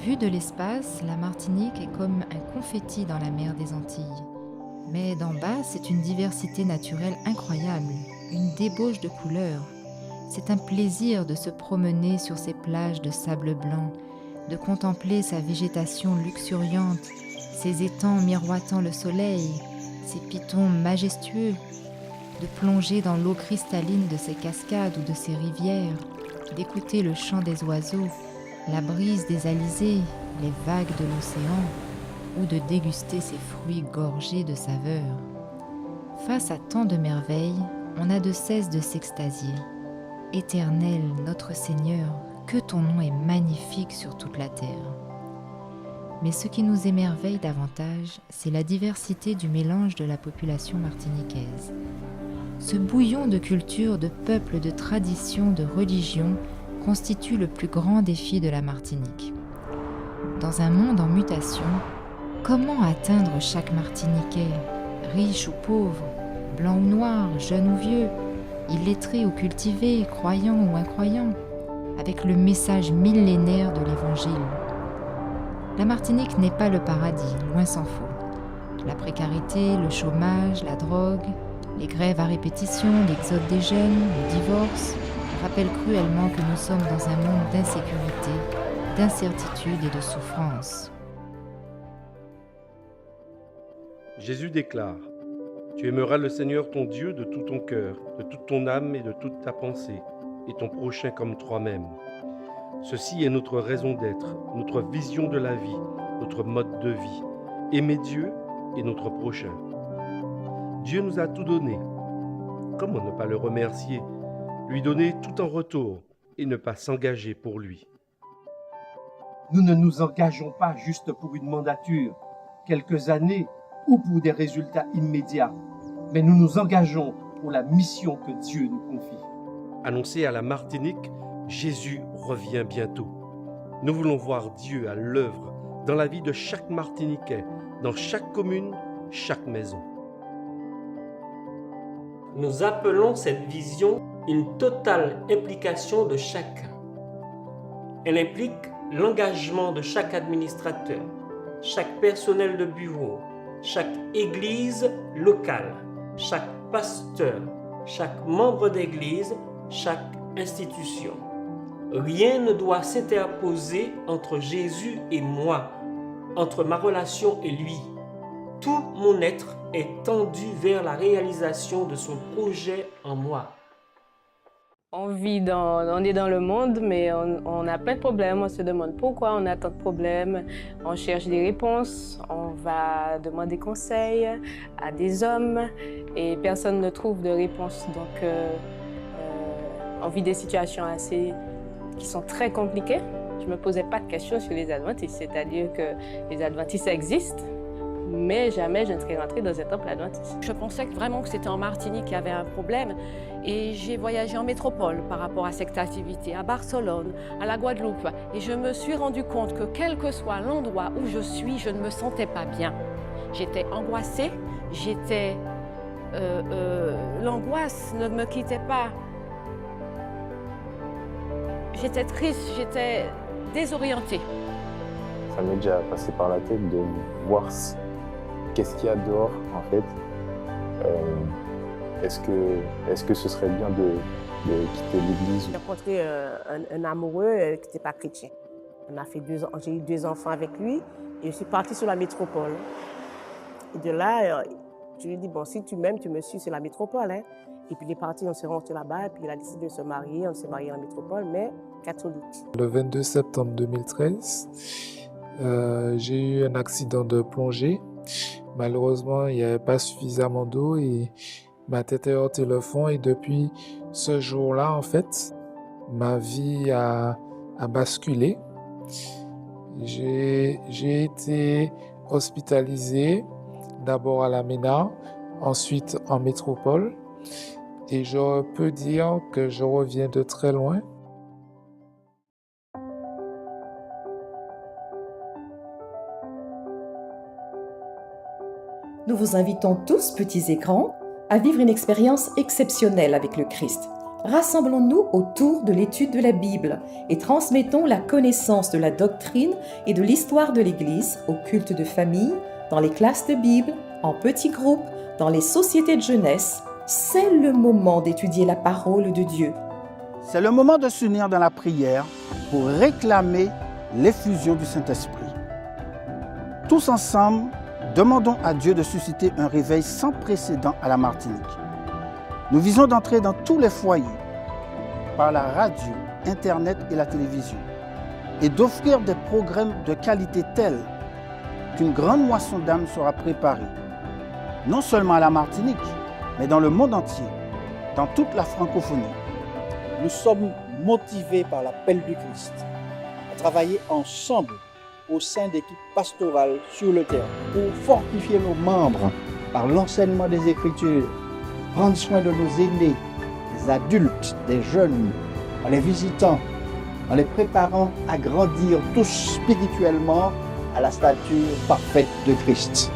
Vue de l'espace, la Martinique est comme un confetti dans la mer des Antilles. Mais d'en bas, c'est une diversité naturelle incroyable, une débauche de couleurs. C'est un plaisir de se promener sur ces plages de sable blanc, de contempler sa végétation luxuriante, ses étangs miroitant le soleil, ses pitons majestueux, de plonger dans l'eau cristalline de ses cascades ou de ses rivières, d'écouter le chant des oiseaux, la brise des alizés, les vagues de l'océan, ou de déguster ses fruits gorgés de saveurs. Face à tant de merveilles, on n'a de cesse de s'extasier. Éternel, notre Seigneur, que ton nom est magnifique sur toute la terre. Mais ce qui nous émerveille davantage, c'est la diversité du mélange de la population martiniquaise. Ce bouillon de culture, de peuples, de traditions, de religions constitue le plus grand défi de la Martinique. Dans un monde en mutation, comment atteindre chaque Martiniquais, riche ou pauvre, blanc ou noir, jeune ou vieux, illettré ou cultivé, croyant ou incroyant, avec le message millénaire de l'Évangile? La Martinique n'est pas le paradis, loin s'en faut. La précarité, le chômage, la drogue, les grèves à répétition, l'exode des jeunes, le divorce, rappellent cruellement que nous sommes dans un monde d'insécurité, d'incertitude et de souffrance. Jésus déclare : Tu aimeras le Seigneur ton Dieu de tout ton cœur, de toute ton âme et de toute ta pensée, et ton prochain comme toi-même. Ceci est notre raison d'être, notre vision de la vie, notre mode de vie. Aimer Dieu et notre prochain. Dieu nous a tout donné. Comment ne pas le remercier, lui donner tout en retour et ne pas s'engager pour lui? Nous ne nous engageons pas juste pour une mandature, quelques années ou pour des résultats immédiats, mais nous nous engageons pour la mission que Dieu nous confie. Annoncé à la Martinique, Jésus revient bientôt. Nous voulons voir Dieu à l'œuvre dans la vie de chaque Martiniquais, dans chaque commune, chaque maison. Nous appelons cette vision une totale implication de chacun. Elle implique l'engagement de chaque administrateur, chaque personnel de bureau, chaque église locale, chaque pasteur, chaque membre d'église, chaque institution. Rien ne doit s'interposer entre Jésus et moi, entre ma relation et lui. Tout mon être est tendu vers la réalisation de son projet en moi. On est dans le monde, mais on a plein de problèmes. On se demande pourquoi on a tant de problèmes. On cherche des réponses, on va demander conseil à des hommes et personne ne trouve de réponse. Donc, on vit des situations qui sont très compliquées. Je ne me posais pas de questions sur les adventistes, c'est-à-dire que les adventistes existent, mais jamais je ne serais rentrée dans un temple adventiste. Je pensais vraiment que c'était en Martinique qu'il y avait un problème et j'ai voyagé en métropole par rapport à cette activité, à Barcelone, à la Guadeloupe, et je me suis rendu compte que quel que soit l'endroit où je suis, je ne me sentais pas bien. J'étais angoissée, l'angoisse ne me quittait pas. J'étais triste, j'étais désorientée. Ça m'est déjà passé par la tête de voir qu'est-ce qu'il y a dehors, en fait. Est-ce que ce serait bien de quitter l'église? J'ai rencontré un amoureux qui n'était pas chrétien. J'ai eu 2 enfants avec lui et je suis partie sur la métropole. Et de là, je lui ai dit, bon, si tu m'aimes, tu me suis sur la métropole. Hein. Et puis il est parti, on s'est rencontrés là-bas, et puis il a décidé de se marier. On s'est mariés en métropole, mais catholique. Le 22 septembre 2013, j'ai eu un accident de plongée. Malheureusement, il n'y avait pas suffisamment d'eau et ma tête a heurté le fond. Et depuis ce jour-là, en fait, ma vie a basculé. J'ai été hospitalisé, d'abord à la MENA, ensuite en métropole. Et je peux dire que je reviens de très loin. Nous vous invitons tous, petits et grands, à vivre une expérience exceptionnelle avec le Christ. Rassemblons-nous autour de l'étude de la Bible et transmettons la connaissance de la doctrine et de l'histoire de l'Église au culte de famille, dans les classes de Bible, en petits groupes, dans les sociétés de jeunesse. C'est le moment d'étudier la parole de Dieu. C'est le moment de s'unir dans la prière pour réclamer l'effusion du Saint-Esprit. Tous ensemble, demandons à Dieu de susciter un réveil sans précédent à la Martinique. Nous visons d'entrer dans tous les foyers par la radio, Internet et la télévision et d'offrir des programmes de qualité tels qu'une grande moisson d'âmes sera préparée, non seulement à la Martinique, mais dans le monde entier, dans toute la francophonie. Nous sommes motivés par l'appel du Christ à travailler ensemble au sein d'équipes pastorales sur le terrain pour fortifier nos membres par l'enseignement des Écritures, prendre soin de nos aînés, des adultes, des jeunes, en les visitant, en les préparant à grandir tous spirituellement à la stature parfaite de Christ.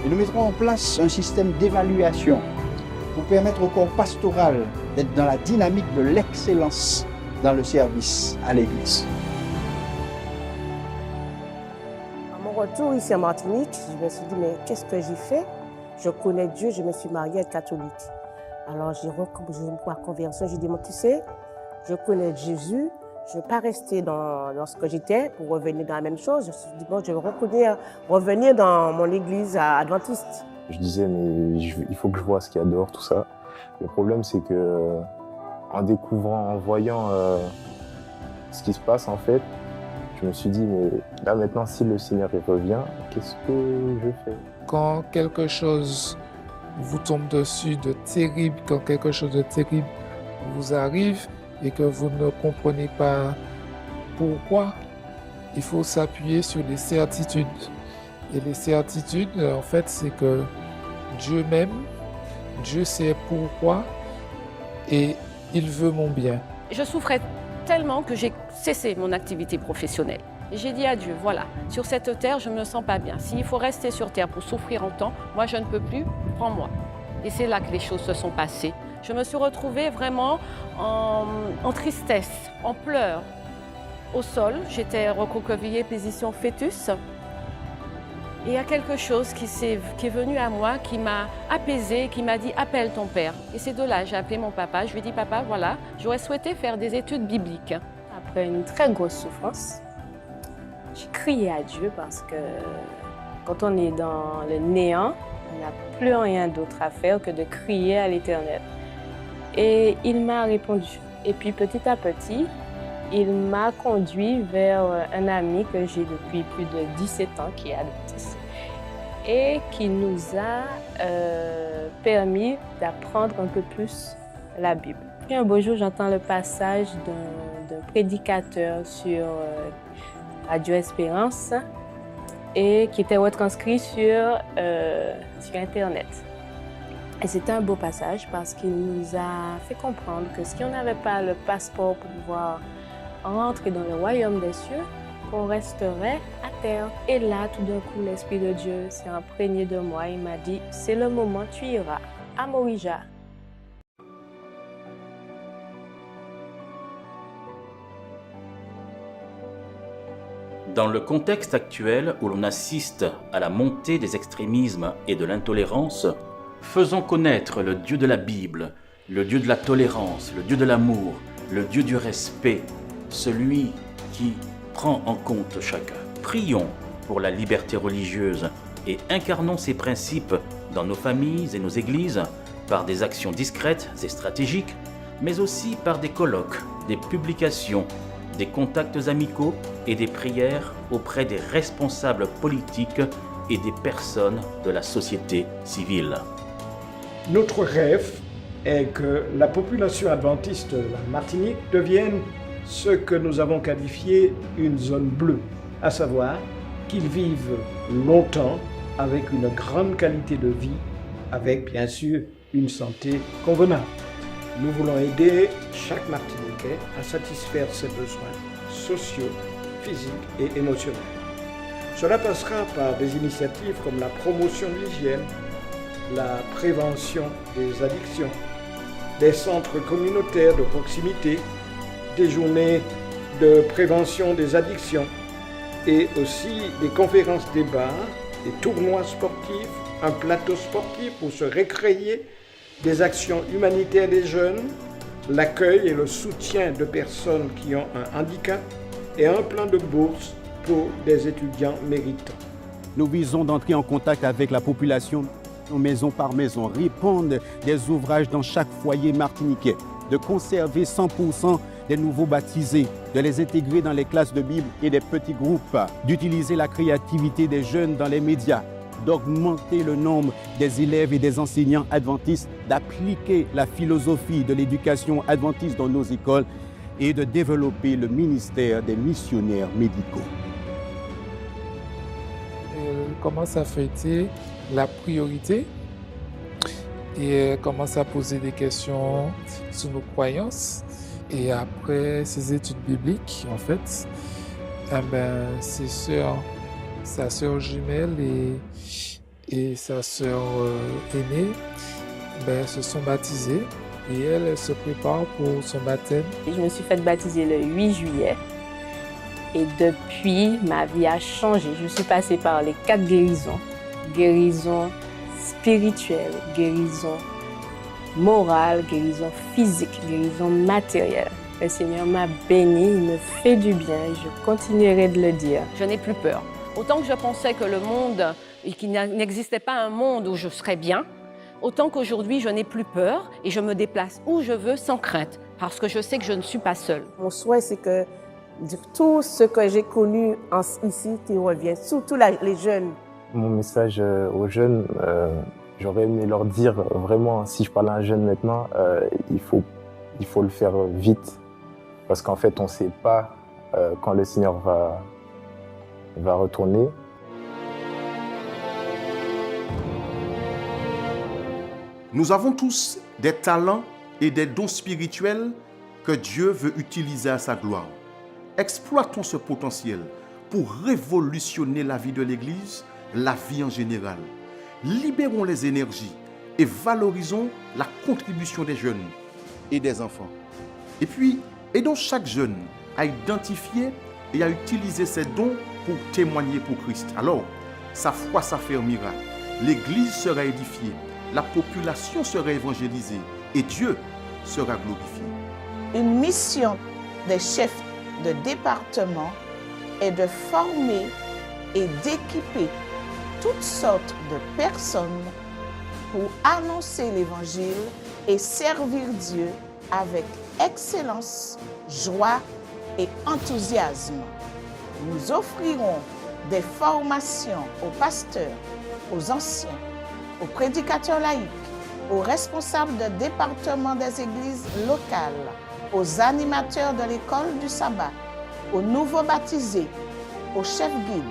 Et nous mettrons en place un système d'évaluation pour permettre au corps pastoral d'être dans la dynamique de l'excellence dans le service à l'Église. À mon retour ici en Martinique, je me suis dit, mais qu'est-ce que j'ai fait? Je connais Dieu, je me suis mariée à une catholique. Alors j'ai eu ma conversion, j'ai dit, tu sais, je connais Jésus, je ne vais pas rester dans ce que j'étais pour revenir dans la même chose. Je me suis dit, bon, je vais revenir dans mon église adventiste. Je disais, mais il faut que je vois ce qu'il y a dehors, tout ça. Le problème, c'est que en découvrant, en voyant ce qui se passe, en fait, je me suis dit, mais là maintenant, si le Seigneur revient, qu'est-ce que je fais? Quand quelque chose vous tombe dessus de terrible, quand quelque chose de terrible vous arrive et que vous ne comprenez pas pourquoi, il faut s'appuyer sur les certitudes. Et les certitudes, en fait, c'est que Dieu m'aime, Dieu sait pourquoi et il veut mon bien. Je souffrais tellement que j'ai cessé mon activité professionnelle. Et j'ai dit à Dieu, voilà, sur cette terre, je ne me sens pas bien. S'il faut rester sur terre pour souffrir en temps, moi je ne peux plus, prends-moi. Et c'est là que les choses se sont passées. Je me suis retrouvée vraiment en tristesse, en pleurs. Au sol, j'étais recroquevillée, position fœtus. Et il y a quelque chose qui est venu à moi, qui m'a apaisée, qui m'a dit « appelle ton père ». Et c'est de là j'ai appelé mon papa. Je lui ai dit « papa, voilà, j'aurais souhaité faire des études bibliques ». Après une très grosse souffrance, j'ai crié à Dieu parce que quand on est dans le néant, on n'a plus rien d'autre à faire que de crier à l'Éternel. Et il m'a répondu. Et puis petit à petit, il m'a conduit vers un ami que j'ai depuis plus de 17 ans qui est adventiste et qui nous a permis d'apprendre un peu plus la Bible. Puis un beau jour, j'entends le passage d'un prédicateur sur Radio Espérance et qui était retranscrit sur Internet. Et c'était un beau passage parce qu'il nous a fait comprendre que si on n'avait pas le passeport pour pouvoir rentrer dans le royaume des cieux, qu'on resterait à terre. Et là, tout d'un coup, l'Esprit de Dieu s'est imprégné de moi. Il m'a dit, c'est le moment, tu iras à Morija. Dans le contexte actuel où l'on assiste à la montée des extrémismes et de l'intolérance, faisons connaître le Dieu de la Bible, le Dieu de la tolérance, le Dieu de l'amour, le Dieu du respect, celui qui prend en compte chacun. Prions pour la liberté religieuse et incarnons ces principes dans nos familles et nos églises par des actions discrètes et stratégiques, mais aussi par des colloques, des publications, des contacts amicaux et des prières auprès des responsables politiques et des personnes de la société civile. Notre rêve est que la population adventiste de la Martinique devienne ce que nous avons qualifié une zone bleue, à savoir qu'ils vivent longtemps avec une grande qualité de vie, avec bien sûr une santé convenable. Nous voulons aider chaque Martiniquais à satisfaire ses besoins sociaux, physiques et émotionnels. Cela passera par des initiatives comme la promotion de l'hygiène, la prévention des addictions, des centres communautaires de proximité, des journées de prévention des addictions et aussi des conférences débats, des tournois sportifs, un plateau sportif pour se récréer, des actions humanitaires des jeunes, l'accueil et le soutien de personnes qui ont un handicap et un plan de bourse pour des étudiants méritants. Nous visons d'entrer en contact avec la population, maison par maison, répandre des ouvrages dans chaque foyer martiniquais, de conserver 100% des nouveaux baptisés, de les intégrer dans les classes de Bible et des petits groupes, d'utiliser la créativité des jeunes dans les médias, d'augmenter le nombre des élèves et des enseignants adventistes, d'appliquer la philosophie de l'éducation adventiste dans nos écoles et de développer le ministère des missionnaires médicaux. Elle commence à fêter la priorité et elle commence à poser des questions sur nos croyances. Et après ses études bibliques, en fait, ses sœurs, sa sœur jumelle et sa sœur aînée se sont baptisées et elle se prépare pour son baptême. Je me suis faite baptiser le 8 juillet et depuis, ma vie a changé. Je suis passée par les 4 guérisons. Guérison spirituelle, guérison morale, guérison physique, guérison matérielle. Le Seigneur m'a béni, il me fait du bien et je continuerai de le dire. Je n'ai plus peur. Autant que je pensais que le monde, et qu'il n'existait pas un monde où je serais bien, autant qu'aujourd'hui je n'ai plus peur et je me déplace où je veux sans crainte, parce que je sais que je ne suis pas seule. Mon souhait, c'est que tout ce que j'ai connu ici, qui revient, surtout les jeunes. Mon message aux jeunes, j'aurais aimé leur dire vraiment, si je parle à un jeune maintenant, il faut le faire vite. Parce qu'en fait, on ne sait pas quand le Seigneur va retourner. Nous avons tous des talents et des dons spirituels que Dieu veut utiliser à sa gloire. Exploitons ce potentiel pour révolutionner la vie de l'Église, la vie en général. Libérons les énergies et valorisons la contribution des jeunes et des enfants. Et puis, aidons chaque jeune à identifier et à utiliser ses dons pour témoigner pour Christ. Alors, sa foi s'affermira, l'Église sera édifiée, la population sera évangélisée et Dieu sera glorifié. Une mission des chefs de département est de former et d'équiper toutes sortes de personnes pour annoncer l'Évangile et servir Dieu avec excellence, joie et enthousiasme. Nous offrirons des formations aux pasteurs, aux anciens, aux prédicateurs laïcs, aux responsables de département des églises locales, aux animateurs de l'école du sabbat, aux nouveaux baptisés, aux chefs guides,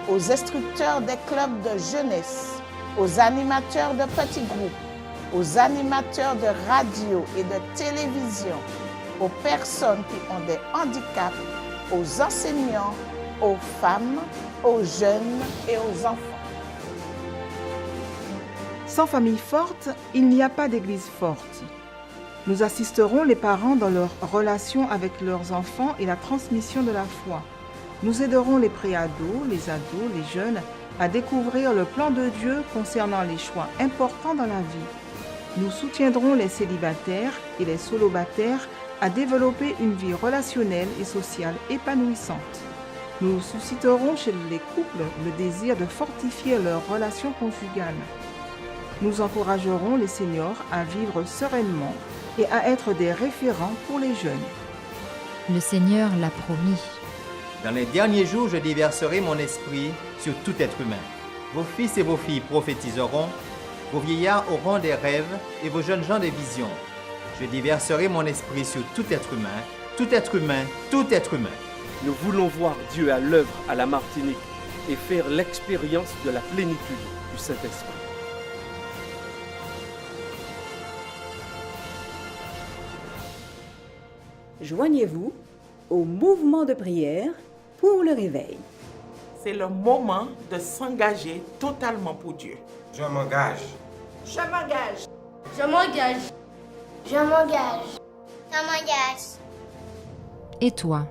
aux instructeurs des clubs de jeunesse, aux animateurs de petits groupes, aux animateurs de radio et de télévision, aux personnes qui ont des handicaps, aux enseignants, aux femmes, aux jeunes et aux enfants. Sans famille forte, il n'y a pas d'église forte. Nous assisterons les parents dans leur relation avec leurs enfants et la transmission de la foi. Nous aiderons les préados, les ados, les jeunes à découvrir le plan de Dieu concernant les choix importants dans la vie. Nous soutiendrons les célibataires et les solobataires à développer une vie relationnelle et sociale épanouissante. Nous susciterons chez les couples le désir de fortifier leur relation conjugale. Nous encouragerons les seniors à vivre sereinement et à être des référents pour les jeunes. Le Seigneur l'a promis. Dans les derniers jours, je déverserai mon esprit sur tout être humain. Vos fils et vos filles prophétiseront, vos vieillards auront des rêves et vos jeunes gens des visions. Je déverserai mon esprit sur tout être humain, tout être humain, tout être humain. Nous voulons voir Dieu à l'œuvre à la Martinique et faire l'expérience de la plénitude du Saint-Esprit. Joignez-vous au mouvement de prière pour le réveil. C'est le moment de s'engager totalement pour Dieu. Je m'engage. Je m'engage. Je m'engage. Je m'engage. Je m'engage. Et toi,